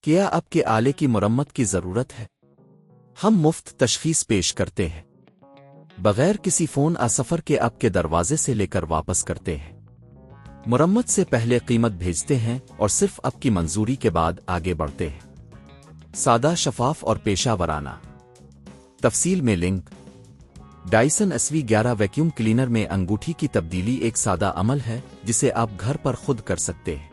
کیا اب کے آلے کی مرمت کی ضرورت ہے؟ ہم مفت تشخیص پیش کرتے ہیں بغیر کسی فون سفر کے اب کے دروازے سے لے کر واپس کرتے ہیں۔ مرمت سے پہلے قیمت بھیجتے ہیں اور صرف اب کی منظوری کے بعد آگے بڑھتے ہیں۔ سادہ، شفاف اور پیشہ ورانہ۔ تفصیل میں link. Dyson SV11 vacuum cleaner میں انگوٹھی کی تبدیلی ایک سادہ عمل ہے جسے آپ گھر پر خود کر سکتے ہیں۔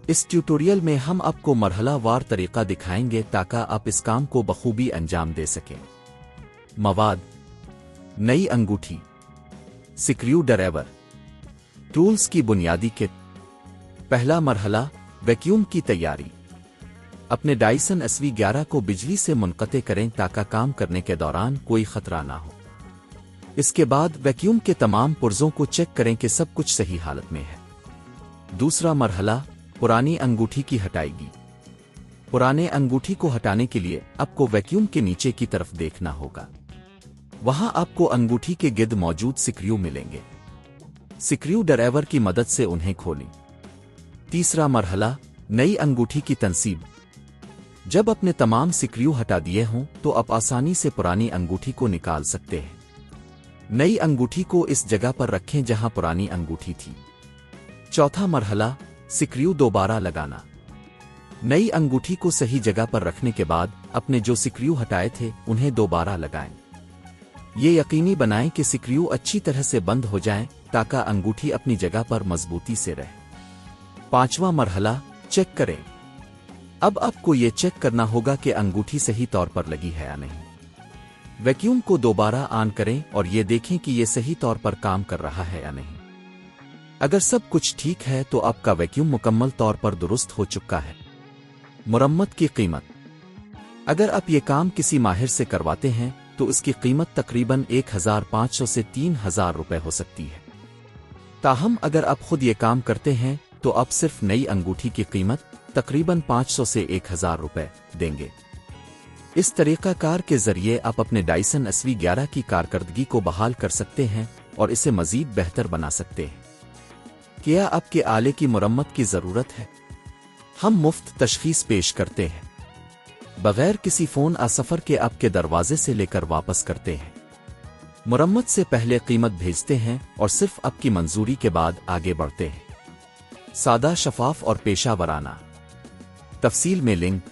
اس ٹیوٹوریل میں ہم آپ کو مرحلہ وار طریقہ دکھائیں گے تاکہ آپ اس کام کو بخوبی انجام دے سکیں۔ مواد: نئی انگوٹھی، سکریو ڈرایور، ٹولز کی بنیادی کٹ۔ پہلا مرحلہ، ویکیوم کی تیاری۔ اپنے ڈائسن SV11 کو بجلی سے منقطع کریں تاکہ کام کرنے کے دوران کوئی خطرہ نہ ہو۔ اس کے بعد ویکیوم کے تمام پرزوں کو چیک کریں کہ سب کچھ صحیح حالت میں ہے۔ دوسرا مرحلہ، پرانی انگوٹھی کی ہٹائیگی۔ پرانے انگوٹھی کو ہٹانے کے لیے آپ کو ویکیوم کے نیچے کی طرف دیکھنا ہوگا۔ وہاں آپ کو انگوٹھی کے گرد موجود سکریو ملیں گے۔ سکریو ڈرایور کی مدد سے انہیں کھولیں۔ تیسرا مرحلہ، نئی انگوٹھی کی تنصیب۔ جب اپنے تمام سکریو ہٹا دیے ہوں تو آپ آسانی سے پرانی انگوٹھی کو نکال سکتے ہیں۔ نئی انگوٹھی کو اس جگہ پر رکھیں جہاں پرانی انگوٹھی تھی۔ چوتھا مرحلہ، سکریو دوبارہ لگانا۔ نئی انگوٹھی کو صحیح جگہ پر رکھنے کے بعد اپنے جو سکریو ہٹائے تھے انہیں دوبارہ لگائیں۔ یہ یقینی بنائیں کہ سکریو اچھی طرح سے بند ہو جائیں تاکہ انگوٹھی اپنی جگہ پر مضبوطی سے رہے۔ پانچواں مرحلہ، چیک کریں۔ اب آپ کو یہ چیک کرنا ہوگا کہ انگوٹھی صحیح طور پر لگی ہے یا نہیں۔ ویکیوم کو دوبارہ آن کریں اور یہ دیکھیں کہ یہ صحیح طور پر کام کر رہا ہے یا نہیں۔ اگر سب کچھ ٹھیک ہے تو آپ کا ویکیوم مکمل طور پر درست ہو چکا ہے۔ مرمت کی قیمت۔ اگر آپ یہ کام کسی ماہر سے کرواتے ہیں تو اس کی قیمت تقریباً 1500 سے 3000 روپے ہو سکتی ہے۔ تاہم اگر آپ خود یہ کام کرتے ہیں تو آپ صرف نئی انگوٹھی کی قیمت تقریباً 500 سے 1000 روپے دیں گے۔ اس طریقہ کار کے ذریعے آپ اپنے ڈائسن SV11 کی کارکردگی کو بحال کر سکتے ہیں اور اسے مزید بہتر بنا سکتے ہیں۔ کیا آپ کے آلے کی مرمت کی ضرورت ہے؟ ہم مفت تشخیص پیش کرتے ہیں بغیر کسی فون سفر کے آپ کے دروازے سے لے کر واپس کرتے ہیں۔ مرمت سے پہلے قیمت بھیجتے ہیں اور صرف آپ کی منظوری کے بعد آگے بڑھتے ہیں۔ سادہ، شفاف اور پیشہ ورانہ۔ تفصیل میں لنک۔